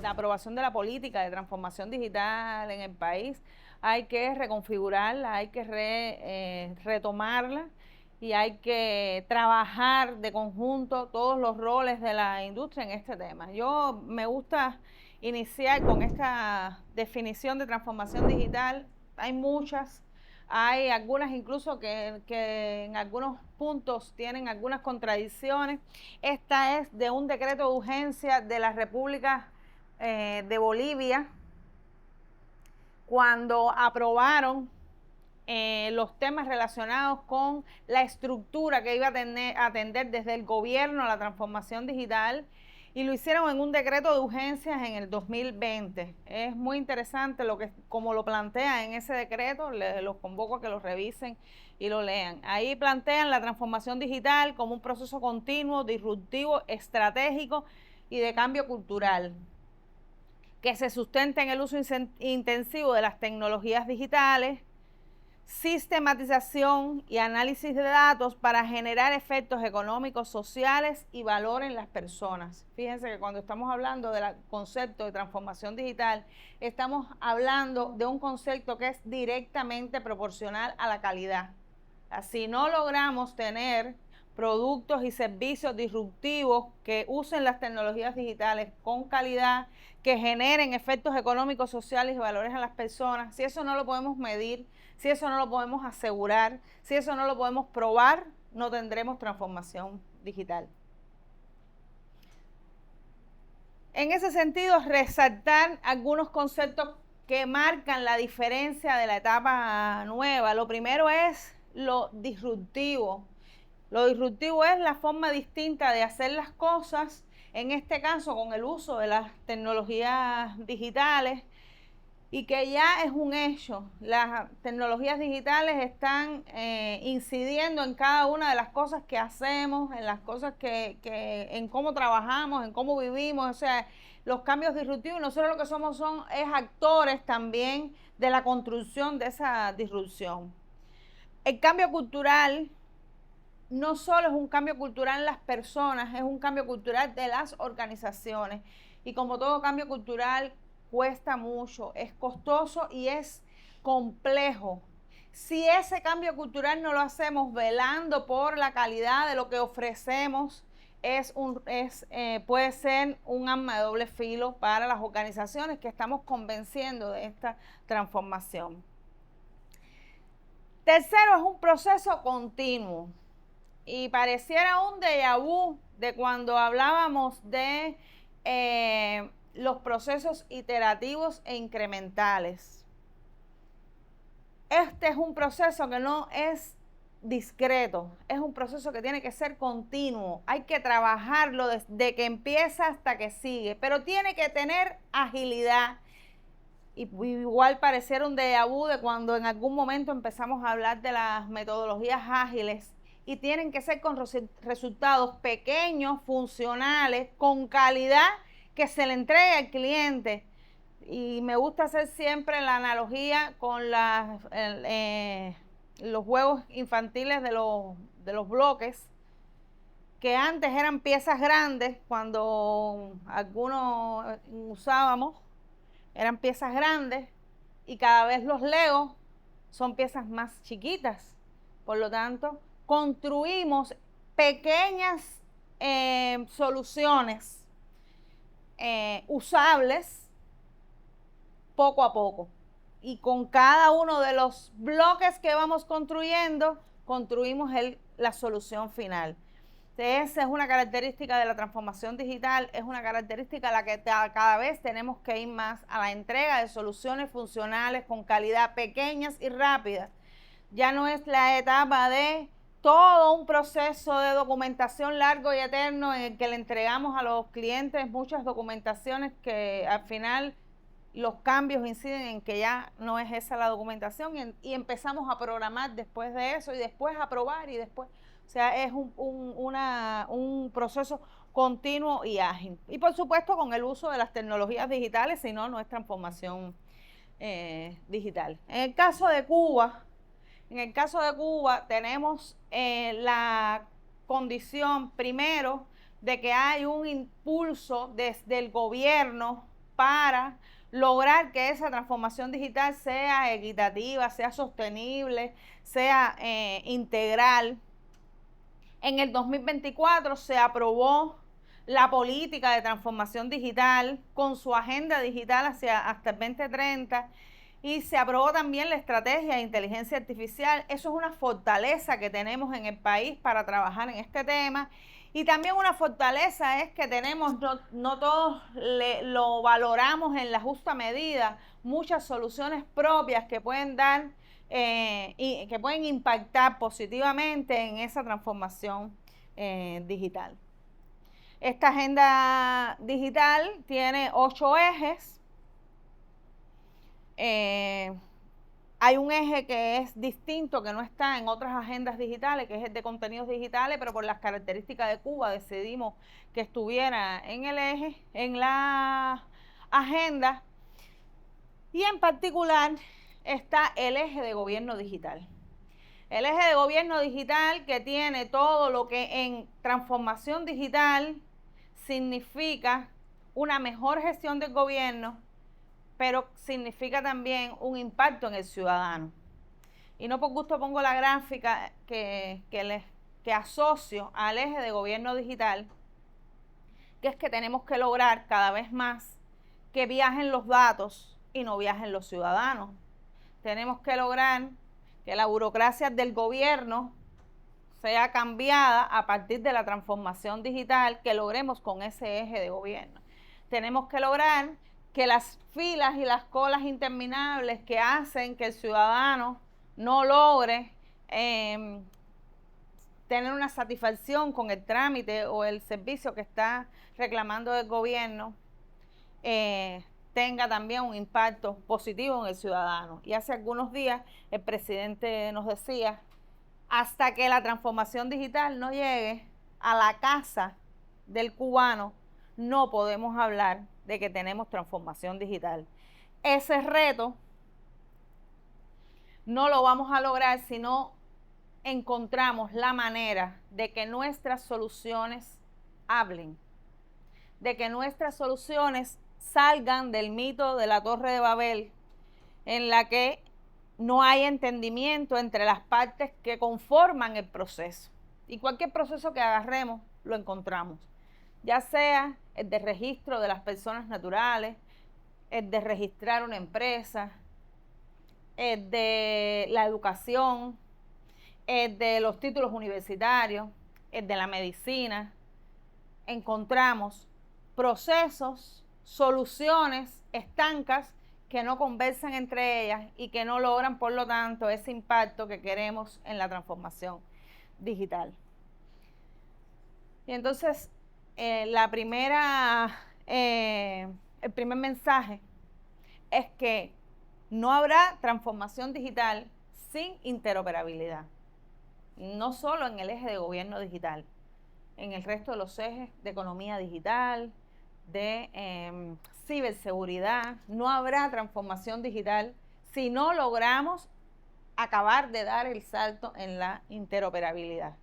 la aprobación de la política de transformación digital en el país, hay que reconfigurarla, hay que retomarla y hay que trabajar de conjunto todos los roles de la industria en este tema. Yo me gusta iniciar con esta definición de transformación digital. Hay muchas, hay algunas incluso que en algunos puntos tienen algunas contradicciones. Esta es de un decreto de urgencia de la República de Bolivia, cuando aprobaron los temas relacionados con la estructura que iba a atender desde el gobierno la transformación digital, y lo hicieron en un decreto de urgencias en el 2020. Es muy interesante como lo plantea en ese decreto. Los convoco a que lo revisen y lo lean. Ahí plantean la transformación digital como un proceso continuo, disruptivo, estratégico y de cambio cultural, que se sustenta en el uso intensivo de las tecnologías digitales, sistematización y análisis de datos para generar efectos económicos, sociales y valor en las personas. Fíjense que cuando estamos hablando del concepto de transformación digital, estamos hablando de un concepto que es directamente proporcional a la calidad. Si no logramos tener productos y servicios disruptivos que usen las tecnologías digitales con calidad, que generen efectos económicos, sociales y valores a las personas, si eso no lo podemos medir, si eso no lo podemos asegurar, si eso no lo podemos probar, no tendremos transformación digital. En ese sentido, resaltar algunos conceptos que marcan la diferencia de la etapa nueva. Lo primero es lo disruptivo. Lo disruptivo es la forma distinta de hacer las cosas, en este caso con el uso de las tecnologías digitales, y que ya es un hecho. Las tecnologías digitales están incidiendo en cada una de las cosas que hacemos, en las cosas en cómo trabajamos, en cómo vivimos, o sea, los cambios disruptivos. Nosotros lo que somos es actores también de la construcción de esa disrupción. El cambio cultural no solo es un cambio cultural en las personas, es un cambio cultural de las organizaciones. Y como todo cambio cultural, cuesta mucho, es costoso y es complejo. Si ese cambio cultural no lo hacemos velando por la calidad de lo que ofrecemos, puede ser un arma de doble filo para las organizaciones que estamos convenciendo de esta transformación. Tercero, es un proceso continuo. Y pareciera un déjà vu de cuando hablábamos de los procesos iterativos e incrementales. Este es un proceso que no es discreto, es un proceso que tiene que ser continuo. Hay que trabajarlo desde que empieza hasta que sigue, pero tiene que tener agilidad. Y igual pareciera un déjà vu de cuando en algún momento empezamos a hablar de las metodologías ágiles, y tienen que ser con resultados pequeños, funcionales, con calidad, que se le entregue al cliente. Y me gusta hacer siempre la analogía con los juegos infantiles de los bloques, que antes eran piezas grandes, cuando algunos usábamos, eran piezas grandes, y cada vez los Legos son piezas más chiquitas. Por lo tanto, construimos pequeñas soluciones usables poco a poco. Y con cada uno de los bloques que vamos construyendo, construimos la solución final. Esa es una característica de la transformación digital, es una característica a la que cada vez tenemos que ir más a la entrega de soluciones funcionales con calidad, pequeñas y rápidas. Ya no es la etapa de todo un proceso de documentación largo y eterno en el que le entregamos a los clientes muchas documentaciones que al final los cambios inciden en que ya no es esa la documentación, y empezamos a programar después de eso, y después a probar, y después, o sea, es un proceso continuo y ágil. Y por supuesto con el uso de las tecnologías digitales, si no, no es transformación digital. En el caso de Cuba tenemos la condición, primero, de que hay un impulso desde el gobierno para lograr que esa transformación digital sea equitativa, sea sostenible, sea integral. En el 2024 se aprobó la política de transformación digital con su agenda digital hasta el 2030 y se aprobó también la estrategia de inteligencia artificial. Eso es una fortaleza que tenemos en el país para trabajar en este tema. Y también una fortaleza es que tenemos, no todos lo valoramos en la justa medida, muchas soluciones propias que pueden dar y que pueden impactar positivamente en esa transformación digital. Esta agenda digital tiene 8 ejes. Hay un eje que es distinto, que no está en otras agendas digitales, que es el de contenidos digitales, pero por las características de Cuba decidimos que estuviera en el eje, en la agenda. Y en particular está el eje de gobierno digital. El eje de gobierno digital que tiene todo lo que en transformación digital significa una mejor gestión del gobierno, pero significa también un impacto en el ciudadano. Y no por gusto pongo la gráfica que asocio al eje de gobierno digital, que es que tenemos que lograr cada vez más que viajen los datos y no viajen los ciudadanos. Tenemos que lograr que la burocracia del gobierno sea cambiada a partir de la transformación digital que logremos con ese eje de gobierno. Tenemos que lograr que las filas y las colas interminables que hacen que el ciudadano no logre tener una satisfacción con el trámite o el servicio que está reclamando del gobierno, tenga también un impacto positivo en el ciudadano. Y hace algunos días el presidente nos decía, hasta que la transformación digital no llegue a la casa del cubano, no podemos hablar de que tenemos transformación digital. Ese reto no lo vamos a lograr si no encontramos la manera de que nuestras soluciones hablen, de que nuestras soluciones salgan del mito de la Torre de Babel, en la que no hay entendimiento entre las partes que conforman el proceso. Y cualquier proceso que agarremos lo encontramos, ya sea el de registro de las personas naturales, el de registrar una empresa, el de la educación, el de los títulos universitarios, el de la medicina. Encontramos procesos, soluciones estancas que no conversan entre ellas y que no logran, por lo tanto, ese impacto que queremos en la transformación digital. Y entonces, el primer mensaje es que no habrá transformación digital sin interoperabilidad, no solo en el eje de gobierno digital, en el resto de los ejes de economía digital, de ciberseguridad. No habrá transformación digital si no logramos acabar de dar el salto en la interoperabilidad.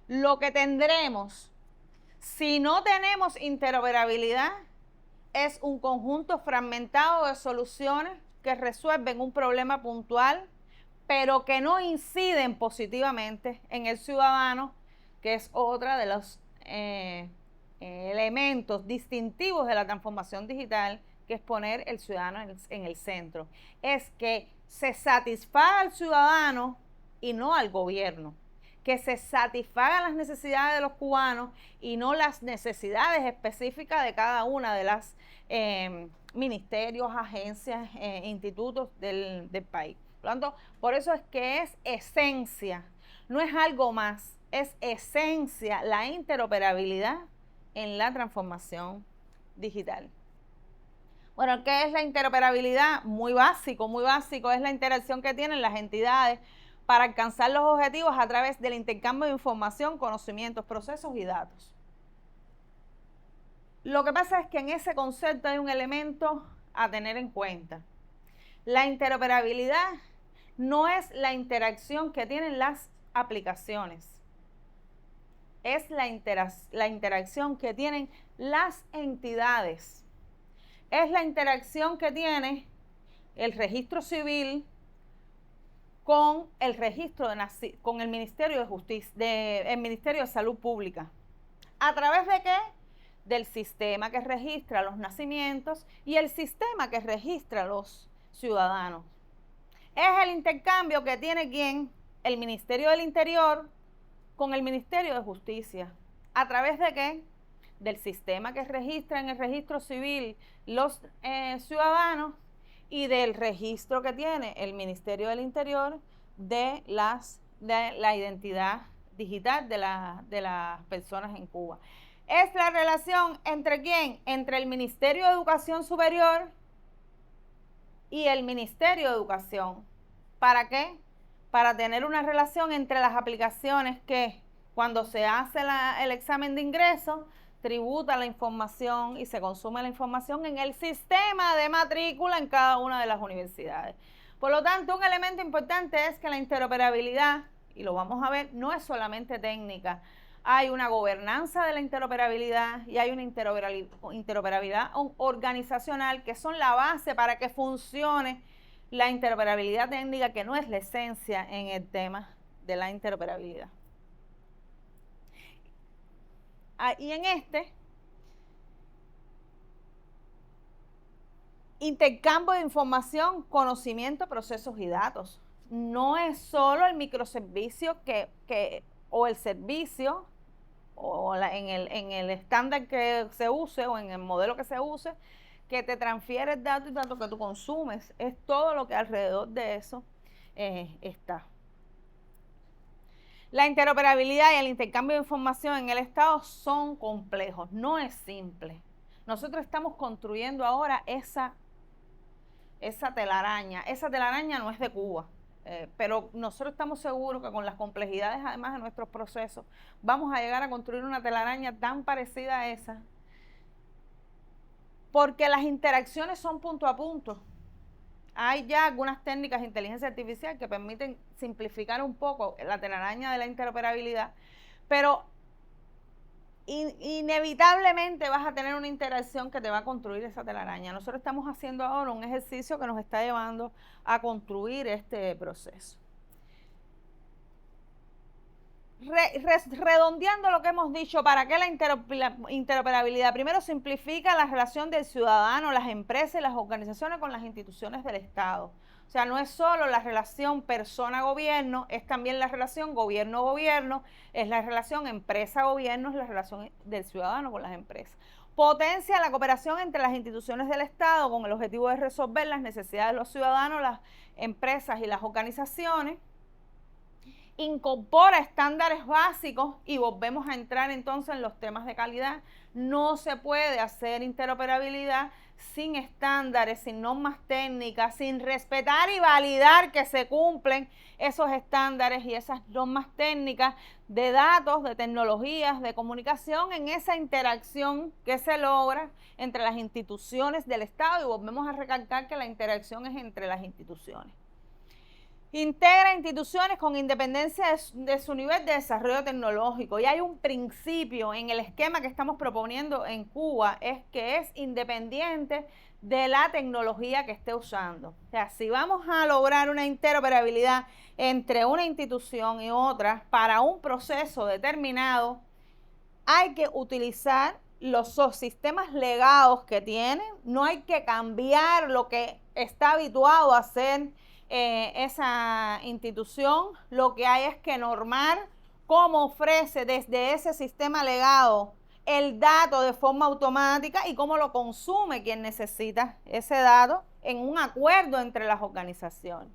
Lo que tendremos si no tenemos interoperabilidad es un conjunto fragmentado de soluciones que resuelven un problema puntual, pero que no inciden positivamente en el ciudadano, que es otra de los elementos distintivos de la transformación digital, que es poner el ciudadano en el centro. Es que se satisfaga al ciudadano y no al gobierno, que se satisfagan las necesidades de los cubanos y no las necesidades específicas de cada una de las ministerios, agencias, institutos del país. Por lo tanto, por eso es que es esencia, no es algo más, es esencia la interoperabilidad en la transformación digital. Bueno, ¿qué es la interoperabilidad? Muy básico, es la interacción que tienen las entidades para alcanzar los objetivos a través del intercambio de información, conocimientos, procesos y datos. Lo que pasa es que en ese concepto hay un elemento a tener en cuenta. La interoperabilidad no es la interacción que tienen las aplicaciones, es la interacción que tienen las entidades, es la interacción que tiene el registro civil con el registro con el Ministerio de Justicia, el Ministerio de Salud Pública. ¿A través de qué? Del sistema que registra los nacimientos y el sistema que registra los ciudadanos. Es el intercambio que tiene ¿quién? El Ministerio del Interior con el Ministerio de Justicia. ¿A través de qué? Del sistema que registra en el registro civil los ciudadanos y del registro que tiene el Ministerio del Interior de la identidad digital de las personas en Cuba. Es la relación entre ¿quién? Entre el Ministerio de Educación Superior y el Ministerio de Educación. ¿Para qué? Para tener una relación entre las aplicaciones que cuando se hace el examen de ingreso, tributa la información y se consume la información en el sistema de matrícula en cada una de las universidades. Por lo tanto, un elemento importante es que la interoperabilidad, y lo vamos a ver, no es solamente técnica. Hay una gobernanza de la interoperabilidad y hay una interoperabilidad organizacional que son la base para que funcione la interoperabilidad técnica, que no es la esencia en el tema de la interoperabilidad. Y en intercambio de información, conocimiento, procesos y datos. No es solo el microservicio o el servicio o en el estándar que se use o en el modelo que se use que te transfiere el dato y datos que tú consumes. Es todo lo que alrededor de eso está. La interoperabilidad y el intercambio de información en el Estado son complejos, no es simple. Nosotros estamos construyendo ahora esa telaraña. Esa telaraña no es de Cuba, pero nosotros estamos seguros que con las complejidades además de nuestros procesos vamos a llegar a construir una telaraña tan parecida a esa, porque las interacciones son punto a punto. Hay ya algunas técnicas de inteligencia artificial que permiten simplificar un poco la telaraña de la interoperabilidad, pero inevitablemente vas a tener una interacción que te va a construir esa telaraña. Nosotros estamos haciendo ahora un ejercicio que nos está llevando a construir este proceso. Redondeando lo que hemos dicho, ¿para qué la interoperabilidad? Primero, simplifica la relación del ciudadano, las empresas y las organizaciones con las instituciones del Estado. O sea, no es solo la relación persona-gobierno, es también la relación gobierno-gobierno, es la relación empresa-gobierno, es la relación del ciudadano con las empresas. Potencia la cooperación entre las instituciones del Estado con el objetivo de resolver las necesidades de los ciudadanos, las empresas y las organizaciones. Incorpora estándares básicos y volvemos a entrar entonces en los temas de calidad. No se puede hacer interoperabilidad sin estándares, sin normas técnicas, sin respetar y validar que se cumplen esos estándares y esas normas técnicas de datos, de tecnologías, de comunicación en esa interacción que se logra entre las instituciones del Estado, y volvemos a recalcar que la interacción es entre las instituciones. Integra instituciones con independencia de su nivel de desarrollo tecnológico, y hay un principio en el esquema que estamos proponiendo en Cuba, es que es independiente de la tecnología que esté usando. O sea, si vamos a lograr una interoperabilidad entre una institución y otra para un proceso determinado, hay que utilizar los sistemas legados que tienen, no hay que cambiar lo que está habituado a hacer esa institución. Lo que hay es que normar cómo ofrece desde ese sistema legado el dato de forma automática y cómo lo consume quien necesita ese dato en un acuerdo entre las organizaciones.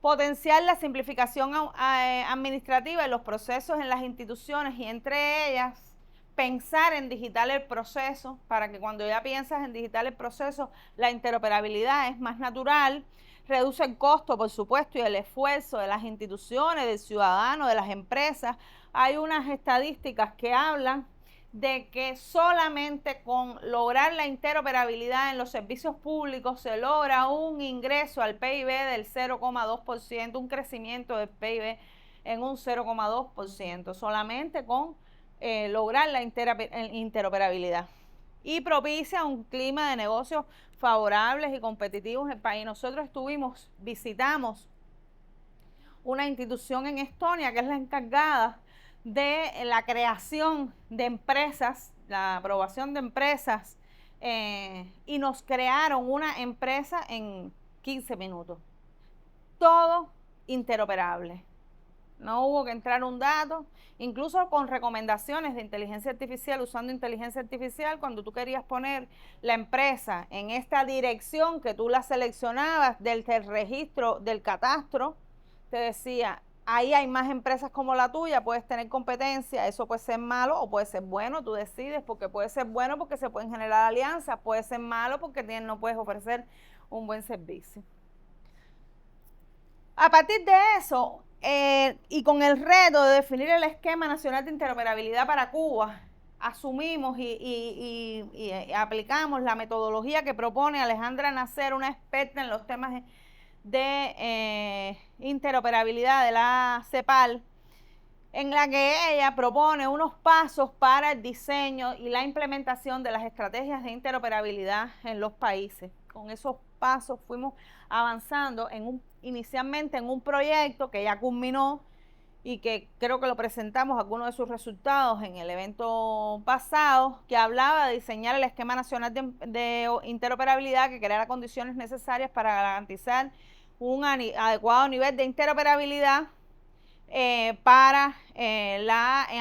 Potenciar la simplificación administrativa de los procesos en las instituciones, y entre ellas pensar en digital el proceso, para que cuando ya piensas en digital el proceso, la interoperabilidad es más natural. Reduce el costo, por supuesto, y el esfuerzo de las instituciones, del ciudadano, de las empresas. Hay unas estadísticas que hablan de que solamente con lograr la interoperabilidad en los servicios públicos se logra un ingreso al PIB del 0,2%, un crecimiento del PIB en un 0,2%, solamente con lograr la interoperabilidad. y propicia un clima de negocios favorables y competitivos en el país. Nosotros visitamos una institución en Estonia que es la encargada de la creación de empresas, la aprobación de empresas, y nos crearon una empresa en 15 minutos. Todo interoperable. No hubo que entrar un dato, incluso con recomendaciones de inteligencia artificial, usando inteligencia artificial, cuando tú querías poner la empresa en esta dirección que tú la seleccionabas del registro, del catastro, te decía, ahí hay más empresas como la tuya, puedes tener competencia, eso puede ser malo o puede ser bueno, tú decides, porque puede ser bueno porque se pueden generar alianzas, puede ser malo porque no puedes ofrecer un buen servicio. A partir de eso, y con el reto de definir el esquema nacional de interoperabilidad para Cuba, asumimos y aplicamos la metodología que propone Alejandra Nacer, una experta en los temas de interoperabilidad de la CEPAL, en la que ella propone unos pasos para el diseño y la implementación de las estrategias de interoperabilidad en los países. Con esos pasos fuimos avanzando inicialmente en un proyecto que ya culminó y que creo que lo presentamos algunos de sus resultados en el evento pasado, que hablaba de diseñar el esquema nacional de interoperabilidad que creara condiciones necesarias para garantizar un adecuado nivel de interoperabilidad en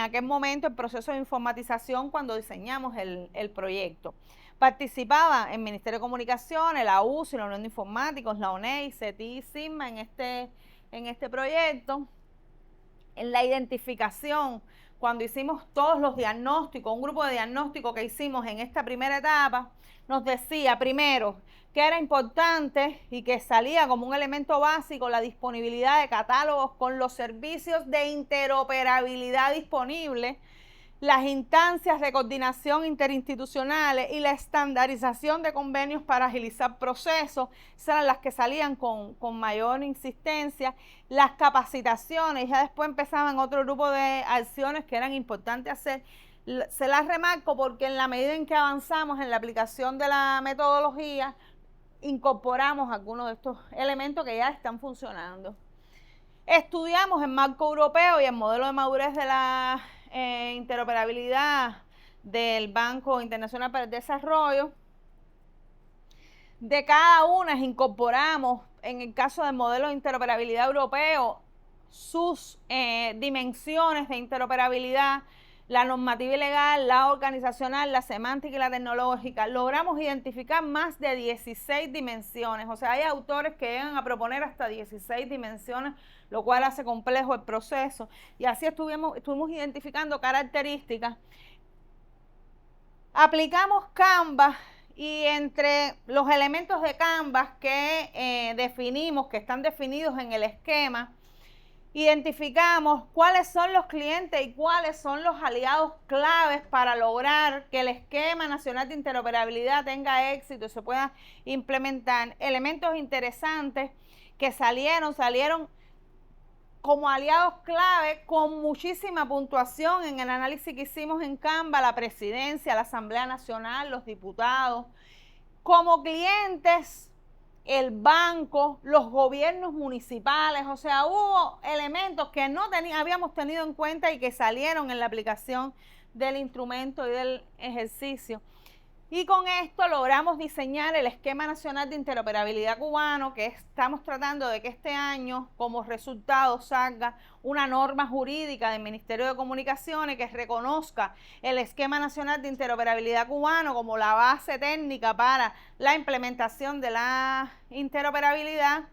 aquel momento el proceso de informatización cuando diseñamos el proyecto. Participaba el Ministerio de Comunicaciones, la UCI, la Unión de Informáticos, la UNEI, CETI y CISMA en este proyecto. En la identificación, cuando hicimos todos los diagnósticos, un grupo de diagnóstico que hicimos en esta primera etapa, nos decía primero que era importante y que salía como un elemento básico la disponibilidad de catálogos con los servicios de interoperabilidad disponibles, las instancias de coordinación interinstitucionales y la estandarización de convenios para agilizar procesos, esas eran las que salían con mayor insistencia, las capacitaciones, ya después empezaban otro grupo de acciones que eran importantes hacer. Se las remarco porque en la medida en que avanzamos en la aplicación de la metodología, incorporamos algunos de estos elementos que ya están funcionando. Estudiamos el marco europeo y el modelo de madurez de la interoperabilidad del Banco Internacional para el Desarrollo. De cada una incorporamos, en el caso del modelo de interoperabilidad europeo, sus dimensiones de interoperabilidad, la normativa y legal, la organizacional, la semántica y la tecnológica. Logramos identificar más de 16 dimensiones, o sea, hay autores que llegan a proponer hasta 16 dimensiones, lo cual hace complejo el proceso, y así estuvimos identificando características. Aplicamos Canvas y entre los elementos de Canvas que definimos, que están definidos en el esquema, identificamos cuáles son los clientes y cuáles son los aliados claves para lograr que el esquema nacional de interoperabilidad tenga éxito y se pueda implementar. Elementos interesantes que salieron como aliados clave con muchísima puntuación en el análisis que hicimos en Canva: la presidencia, la Asamblea Nacional, los diputados. Como clientes, el banco, los gobiernos municipales, o sea, hubo elementos que no habíamos tenido en cuenta y que salieron en la aplicación del instrumento y del ejercicio. Y con esto logramos diseñar el esquema nacional de interoperabilidad cubano, que estamos tratando de que este año como resultado salga una norma jurídica del Ministerio de Comunicaciones que reconozca el esquema nacional de interoperabilidad cubano como la base técnica para la implementación de la interoperabilidad,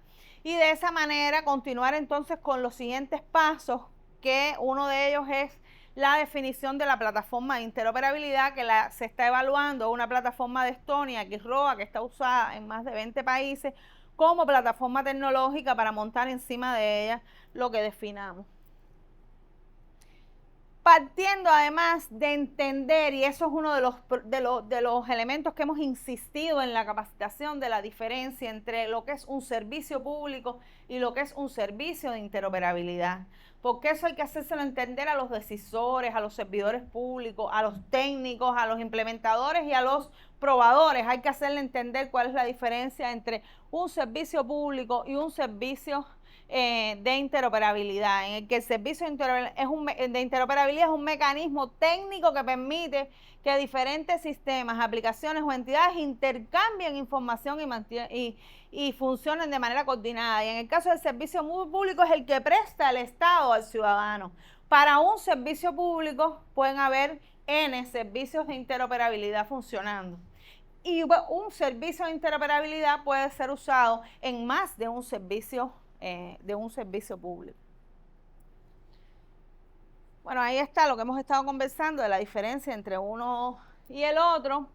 y de esa manera continuar entonces con los siguientes pasos, que uno de ellos es la definición de la plataforma de interoperabilidad que se está evaluando, una plataforma de Estonia, XROA, que está usada en más de 20 países como plataforma tecnológica para montar encima de ella lo que definamos. partiendo además de entender, y eso es uno de los elementos que hemos insistido en la capacitación, de la diferencia entre lo que es un servicio público y lo que es un servicio de interoperabilidad. Porque eso hay que hacérselo entender a los decisores, a los servidores públicos, a los técnicos, a los implementadores y a los probadores. Hay que hacerle entender cuál es la diferencia entre un servicio público y un servicio de interoperabilidad, en el que el servicio de interoperabilidad es un mecanismo técnico que permite que diferentes sistemas, aplicaciones o entidades intercambien información y funcionen de manera coordinada. Y en el caso del servicio público es el que presta el Estado al ciudadano. Para un servicio público pueden haber N servicios de interoperabilidad funcionando. Y un servicio de interoperabilidad puede ser usado en más de un servicio público. Bueno, ahí está lo que hemos estado conversando de la diferencia entre uno y el otro.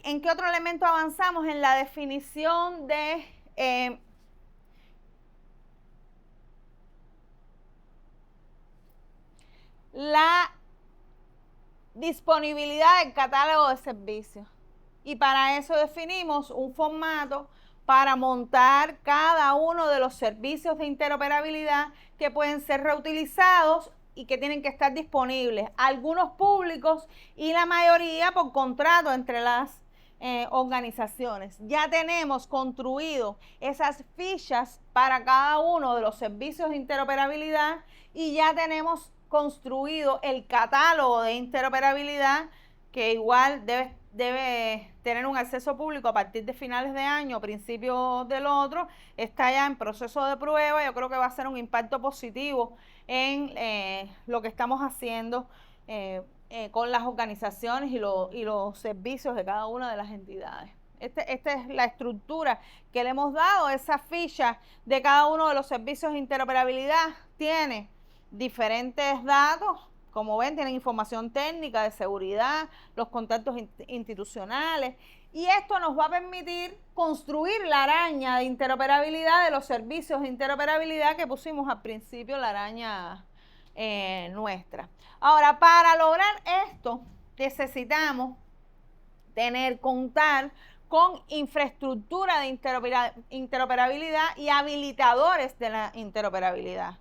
¿En qué otro elemento avanzamos? En la definición de la disponibilidad del catálogo de servicios. Y para eso definimos un formato para montar cada uno de los servicios de interoperabilidad que pueden ser reutilizados y que tienen que estar disponibles, algunos públicos y la mayoría por contrato entre las organizaciones. Ya tenemos construido esas fichas para cada uno de los servicios de interoperabilidad y ya tenemos construido el catálogo de interoperabilidad, que igual debe tener un acceso público a partir de finales de año, principios del otro. Está ya en proceso de prueba. Yo creo que va a ser un impacto positivo en lo que estamos haciendo con las organizaciones y los servicios de cada una de las entidades. Esta es la estructura que le hemos dado. Esa ficha de cada uno de los servicios de interoperabilidad tiene diferentes datos. Como ven, tienen información técnica de seguridad, los contactos institucionales, y esto nos va a permitir construir la araña de interoperabilidad de los servicios de interoperabilidad que pusimos al principio, la araña nuestra. Ahora, para lograr esto, necesitamos contar con infraestructura de interoperabilidad y habilitadores de la interoperabilidad.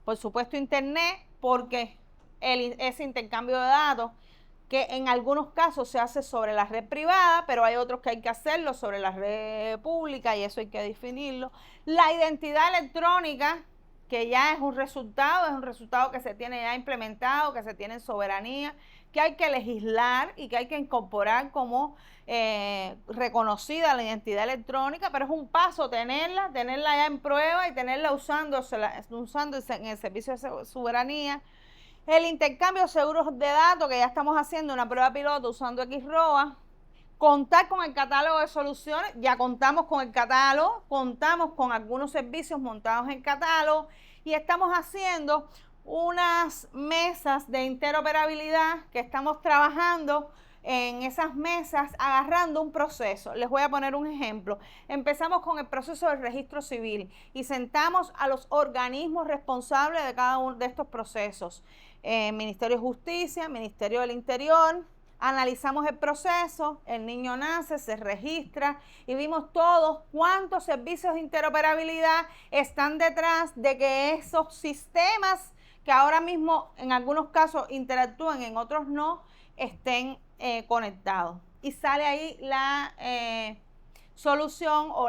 Por supuesto, Internet, porque ese intercambio de datos que en algunos casos se hace sobre la red privada, pero hay otros que hay que hacerlo sobre la red pública y eso hay que definirlo. La identidad electrónica, que ya es un resultado que se tiene ya implementado, que se tiene en soberanía, que hay que legislar y que hay que incorporar como reconocida la identidad electrónica, pero es un paso tenerla ya en prueba y tenerla usándose en el servicio de soberanía. El intercambio de seguros de datos, que ya estamos haciendo una prueba piloto usando XROA. Contar con el catálogo de soluciones, ya contamos con el catálogo, contamos con algunos servicios montados en catálogo y estamos haciendo unas mesas de interoperabilidad que estamos trabajando en esas mesas agarrando un proceso. Les voy a poner un ejemplo. Empezamos con el proceso del registro civil y sentamos a los organismos responsables de cada uno de estos procesos. Ministerio de Justicia, Ministerio del Interior. Analizamos el proceso, el niño nace, se registra y vimos todos cuántos servicios de interoperabilidad están detrás de que esos sistemas que ahora mismo en algunos casos interactúan, en otros no, estén conectados. Y sale ahí la solución o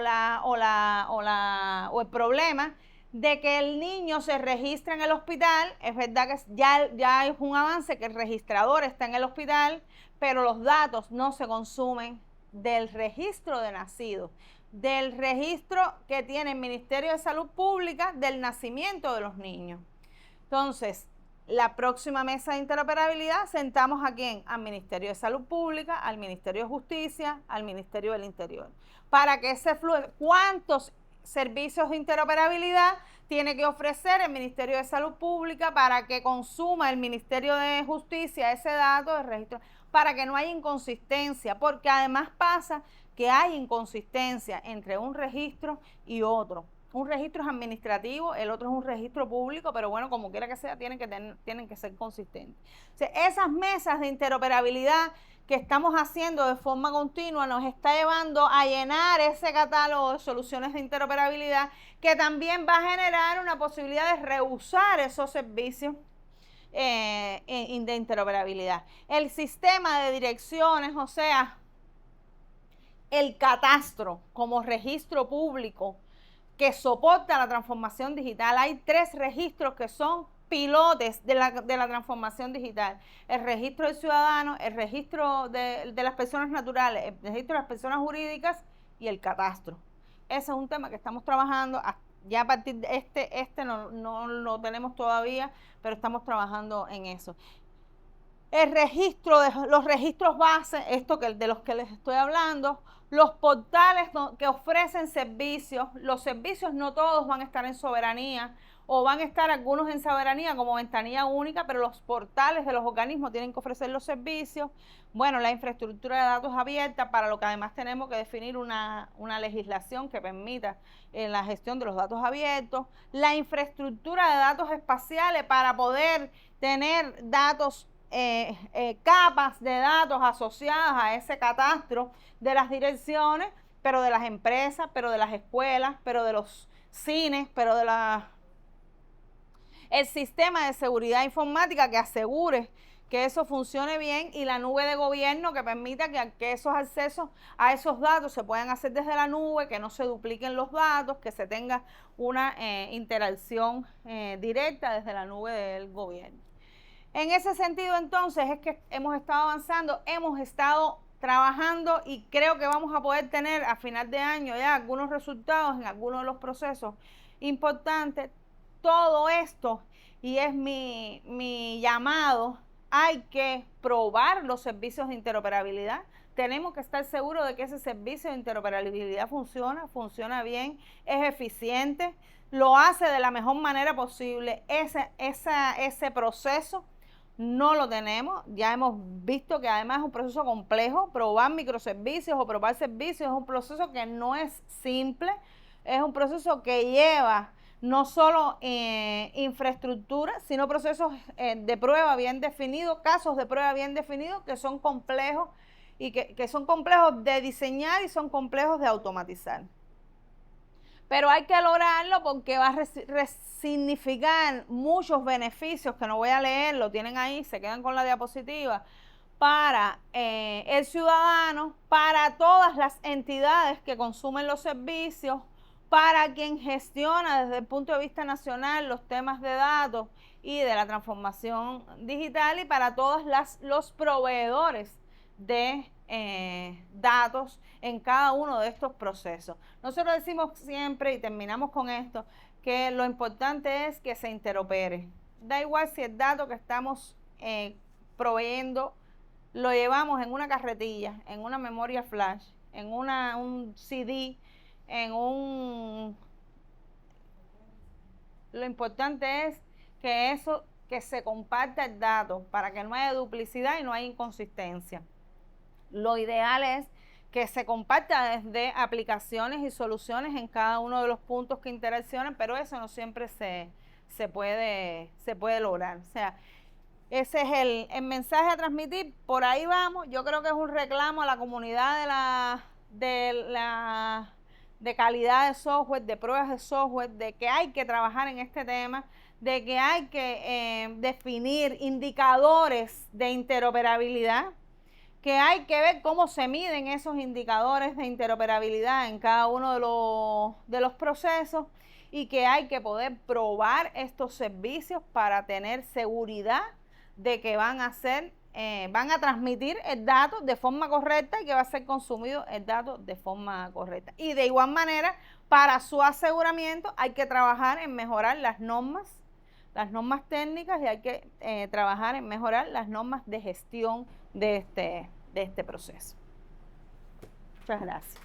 el problema de que el niño se registra en el hospital. Es verdad que ya es un avance que el registrador está en el hospital, pero los datos no se consumen del registro de nacidos, del registro que tiene el Ministerio de Salud Pública del nacimiento de los niños. Entonces, la próxima mesa de interoperabilidad sentamos a quién, al Ministerio de Salud Pública, al Ministerio de Justicia, al Ministerio del Interior, para que ese flujo, ¿cuántos servicios de interoperabilidad tiene que ofrecer el Ministerio de Salud Pública para que consuma el Ministerio de Justicia ese dato de registro, para que no haya inconsistencia? Porque además pasa que hay inconsistencia entre un registro y otro. un registro es administrativo, el otro es un registro público, pero bueno, como quiera que sea, tienen que ser consistentes. O sea, esas mesas de interoperabilidad que estamos haciendo de forma continua nos está llevando a llenar ese catálogo de soluciones de interoperabilidad, que también va a generar una posibilidad de rehusar esos servicios de interoperabilidad. El sistema de direcciones, o sea, el catastro como registro público que soporta la transformación digital. Hay 3 registros que son pilotes de la transformación digital: el registro del ciudadano, el registro de las personas naturales, el registro de las personas jurídicas y el catastro. Ese es un tema que estamos trabajando. Ya a partir de este no lo tenemos todavía, pero estamos trabajando en eso. El registro de los registros base, de los que les estoy hablando, los portales que ofrecen servicios. Los servicios no todos van a estar en soberanía, o van a estar algunos en soberanía como ventanilla única, pero los portales de los organismos tienen que ofrecer los servicios. Bueno, la infraestructura de datos abierta, para lo que además tenemos que definir una legislación que permita la gestión de los datos abiertos. La infraestructura de datos espaciales para poder tener datos, capas de datos asociadas a ese catastro de las direcciones, pero de las empresas, pero de las escuelas, pero de los cines, pero de el sistema de seguridad informática que asegure que eso funcione bien, y la nube de gobierno que permita que esos accesos a esos datos se puedan hacer desde la nube, que no se dupliquen los datos, que se tenga una interacción directa desde la nube del gobierno. En ese sentido, entonces, es que hemos estado avanzando, hemos estado trabajando, y creo que vamos a poder tener a final de año ya algunos resultados en algunos de los procesos importantes. Todo esto, y es mi llamado, hay que probar los servicios de interoperabilidad. Tenemos que estar seguros de que ese servicio de interoperabilidad funciona bien, es eficiente, lo hace de la mejor manera posible. Ese proceso no lo tenemos. Ya hemos visto que además es un proceso complejo. Probar microservicios o probar servicios es un proceso que no es simple, es un proceso que lleva no solo infraestructura, sino procesos de prueba bien definidos, casos de prueba bien definidos, que son complejos, y que son complejos de diseñar y son complejos de automatizar. Pero hay que lograrlo porque va a significar muchos beneficios, que no voy a leer, lo tienen ahí, se quedan con la diapositiva, para el ciudadano, para todas las entidades que consumen los servicios, para quien gestiona desde el punto de vista nacional los temas de datos y de la transformación digital, y para todos los proveedores de datos en cada uno de estos procesos. Nosotros decimos siempre, y terminamos con esto, que lo importante es que se interopere. Da igual si el dato que estamos proveyendo lo llevamos en una carretilla, en una memoria flash, en un CD, lo importante es que se comparta el dato para que no haya duplicidad y no haya inconsistencia. Lo ideal es que se comparta desde aplicaciones y soluciones en cada uno de los puntos que interaccionan, pero eso no siempre se puede lograr. O sea, ese es el mensaje a transmitir. Por ahí vamos. Yo creo que es un reclamo a la comunidad de calidad de software, de pruebas de software, de que hay que trabajar en este tema, de que hay que definir indicadores de interoperabilidad, que hay que ver cómo se miden esos indicadores de interoperabilidad en cada uno de los procesos, y que hay que poder probar estos servicios para tener seguridad de que van a transmitir el dato de forma correcta y que va a ser consumido el dato de forma correcta. Y de igual manera, para su aseguramiento hay que trabajar en mejorar las normas técnicas, y hay que trabajar en mejorar las normas de gestión de este proceso. Muchas gracias.